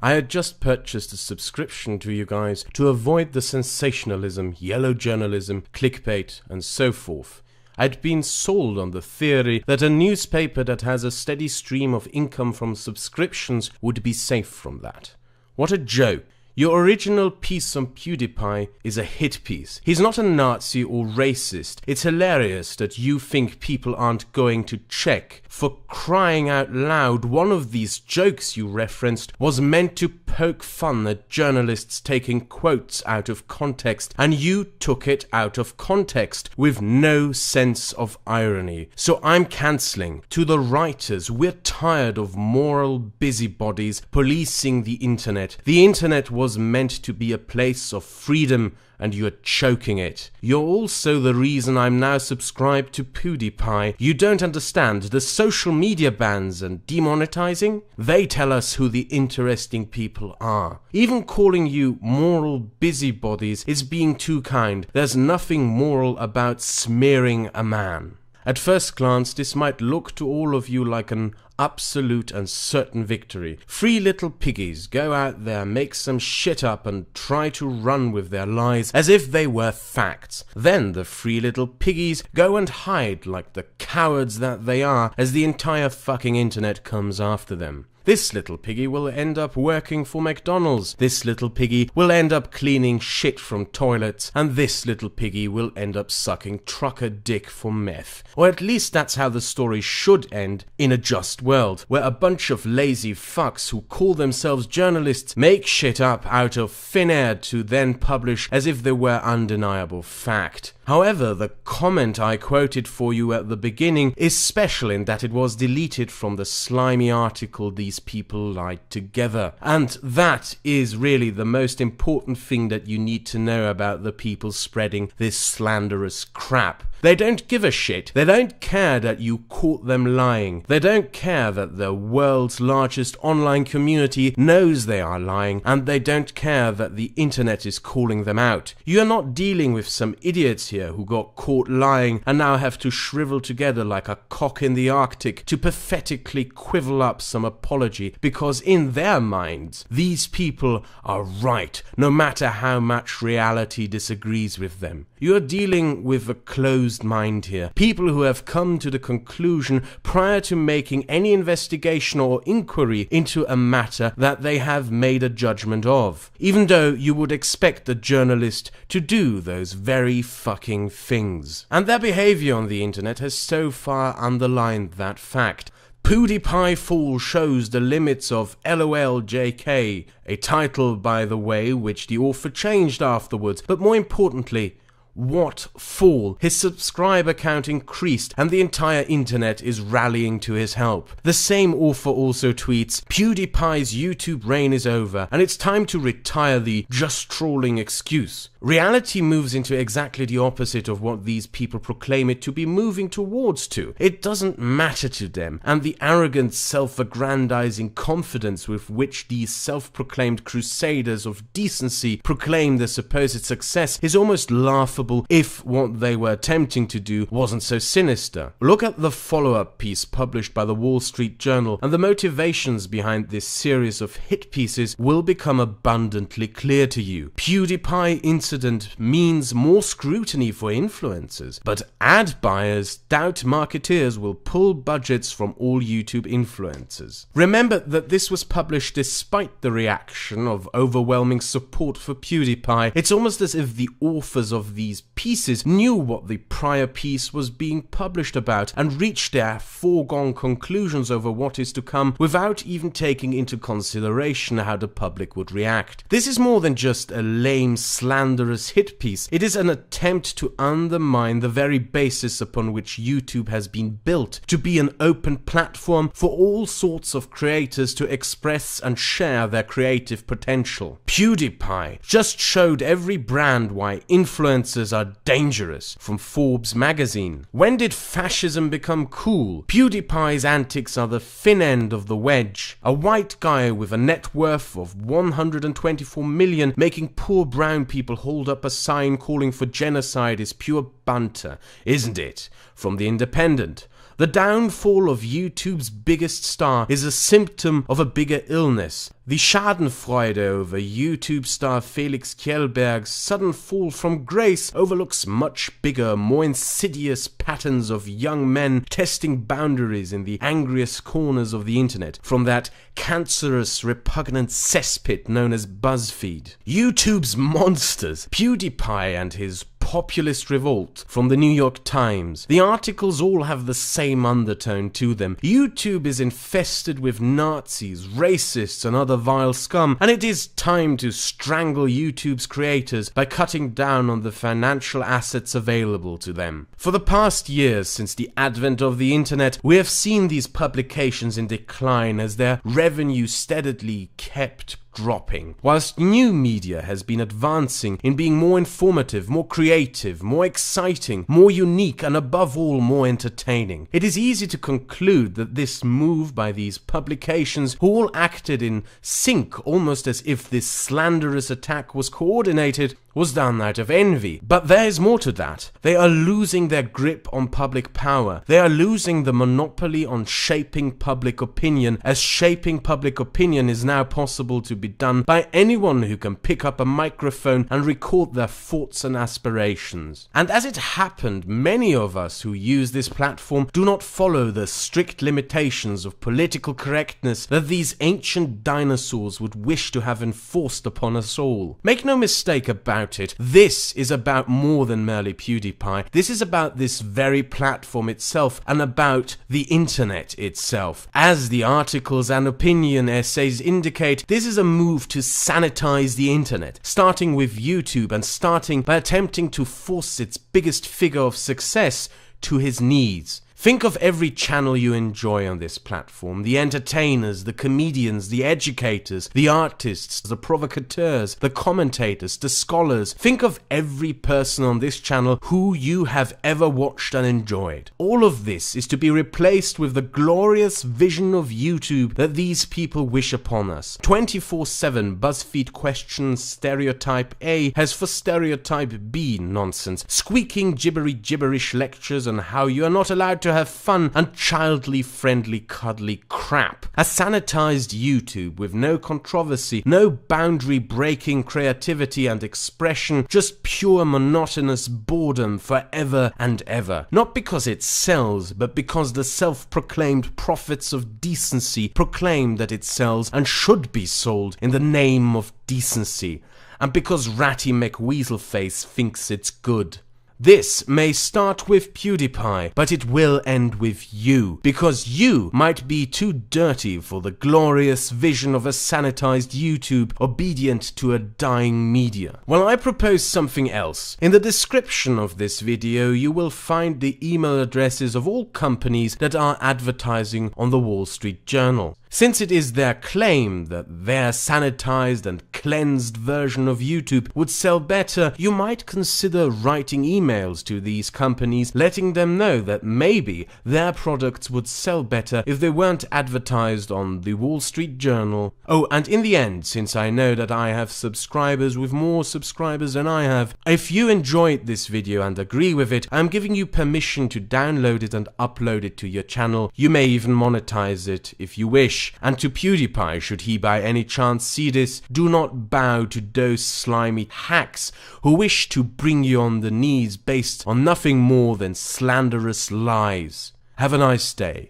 I had just purchased a subscription to you guys to avoid the sensationalism, yellow journalism, clickbait, and so forth. I'd been sold on the theory that a newspaper that has a steady stream of income from subscriptions would be safe from that. What a joke. Your original piece on PewDiePie is a hit piece. He's not a Nazi or racist. It's hilarious that you think people aren't going to check. For crying out loud, one of these jokes you referenced was meant to poke fun at journalists taking quotes out of context, and you took it out of context with no sense of irony. So I'm cancelling. To the writers, we're tired of moral busybodies policing the internet. The internet was meant to be a place of freedom, and you're choking it. You're also the reason I'm now subscribed to PewDiePie. You don't understand the social media bans and demonetizing? They tell us who the interesting people are. Even calling you moral busybodies is being too kind. There's nothing moral about smearing a man. At first glance, this might look to all of you like an absolute and certain victory. Free little piggies go out there, make some shit up and try to run with their lies as if they were facts. Then the free little piggies go and hide like the cowards that they are as the entire fucking internet comes after them. This little piggy will end up working for McDonald's. This little piggy will end up cleaning shit from toilets. And this little piggy will end up sucking trucker dick for meth. Or at least that's how the story should end in a just world, where a bunch of lazy fucks who call themselves journalists make shit up out of thin air to then publish as if they were undeniable fact. However, the comment I quoted for you at the beginning is special in that it was deleted from the slimy article these people lied together. And that is really the most important thing that you need to know about the people spreading this slanderous crap. They don't give a shit. They don't care that you caught them lying. They don't care that the world's largest online community knows they are lying, and they don't care that the internet is calling them out. You are not dealing with some idiots here who got caught lying and now have to shrivel together like a cock in the Arctic to pathetically quivel up some apology, because in their minds, these people are right, no matter how much reality disagrees with them. You're dealing with a closed mind here. People who have come to the conclusion prior to making any investigation or inquiry into a matter that they have made a judgment of. Even though you would expect a journalist to do those very fucking things. And their behavior on the internet has so far underlined that fact. PewDiePie Fool shows the limits of LOLJK, a title, by the way, which the author changed afterwards, but more importantly, what fool? His subscriber count increased and the entire internet is rallying to his help. The same author also tweets, PewDiePie's YouTube reign is over and it's time to retire the just trolling excuse. Reality moves into exactly the opposite of what these people proclaim it to be moving towards to. It doesn't matter to them, and the arrogant, self-aggrandizing confidence with which these self-proclaimed crusaders of decency proclaim their supposed success is almost laughable if what they were attempting to do wasn't so sinister. Look at the follow-up piece published by the Wall Street Journal, and the motivations behind this series of hit pieces will become abundantly clear to you. PewDiePie incident means more scrutiny for influencers, but ad buyers doubt marketeers will pull budgets from all YouTube influencers. Remember that this was published despite the reaction of overwhelming support for PewDiePie. It's almost as if the authors of these pieces knew what the prior piece was being published about and reached their foregone conclusions over what is to come without even taking into consideration how the public would react. This is more than just a lame, slanderous hit piece. It is an attempt to undermine the very basis upon which YouTube has been built, to be an open platform for all sorts of creators to express and share their creative potential. PewDiePie just showed every brand why influencers are dangerous, from Forbes magazine. When did fascism become cool? PewDiePie's antics are the thin end of the wedge. A white guy with a net worth of 124 million making poor brown people hold up a sign calling for genocide is pure banter, isn't it? From The Independent. The downfall of YouTube's biggest star is a symptom of a bigger illness. The Schadenfreude over YouTube star Felix Kjellberg's sudden fall from grace overlooks much bigger, more insidious patterns of young men testing boundaries in the angriest corners of the internet, from that cancerous, repugnant cesspit known as BuzzFeed. YouTube's monsters, PewDiePie and his populist revolt from the New York Times. The articles all have the same undertone to them. YouTube is infested with Nazis, racists and other vile scum, and it is time to strangle YouTube's creators by cutting down on the financial assets available to them. For the past years, since the advent of the internet, we have seen these publications in decline as their revenue steadily kept dropping, whilst new media has been advancing in being more informative, more creative, more exciting, more unique, and above all, more entertaining. It is easy to conclude that this move by these publications, who all acted in sync, almost as if this slanderous attack was coordinated, was done out of envy. But there is more to that. They are losing their grip on public power. They are losing the monopoly on shaping public opinion, as shaping public opinion is now possible to be done by anyone who can pick up a microphone and record their thoughts and aspirations. And as it happened, many of us who use this platform do not follow the strict limitations of political correctness that these ancient dinosaurs would wish to have enforced upon us all. Make no mistake about it, this is about more than merely PewDiePie. This is about this very platform itself and about the internet itself. As the articles and opinion essays indicate, this is a move to sanitize the internet, starting with YouTube and starting by attempting to force its biggest figure of success to his knees. Think of every channel you enjoy on this platform, the entertainers, the comedians, the educators, the artists, the provocateurs, the commentators, the scholars. Think of every person on this channel who you have ever watched and enjoyed. All of this is to be replaced with the glorious vision of YouTube that these people wish upon us. 24/7 BuzzFeed questions stereotype A has for stereotype B nonsense, squeaking gibberish lectures on how you are not allowed to have fun and childly friendly cuddly crap. A sanitized YouTube with no controversy, no boundary breaking creativity and expression, just pure monotonous boredom forever and ever. Not because it sells, but because the self-proclaimed prophets of decency proclaim that it sells and should be sold in the name of decency, and because Ratty McWeaselface thinks it's good. This may start with PewDiePie, but it will end with you, because you might be too dirty for the glorious vision of a sanitized YouTube obedient to a dying media. Well, I propose something else. In the description of this video, you will find the email addresses of all companies that are advertising on the Wall Street Journal. Since it is their claim that their sanitized and cleansed version of YouTube would sell better, you might consider writing emails to these companies letting them know that maybe their products would sell better if they weren't advertised on the Wall Street Journal. Oh, and in the end, since I know that I have subscribers with more subscribers than I have, if you enjoyed this video and agree with it, I'm giving you permission to download it and upload it to your channel. You may even monetize it if you wish. And to PewDiePie, should he by any chance see this, do not bow to those slimy hacks who wish to bring you on the knees based on nothing more than slanderous lies. Have a nice day.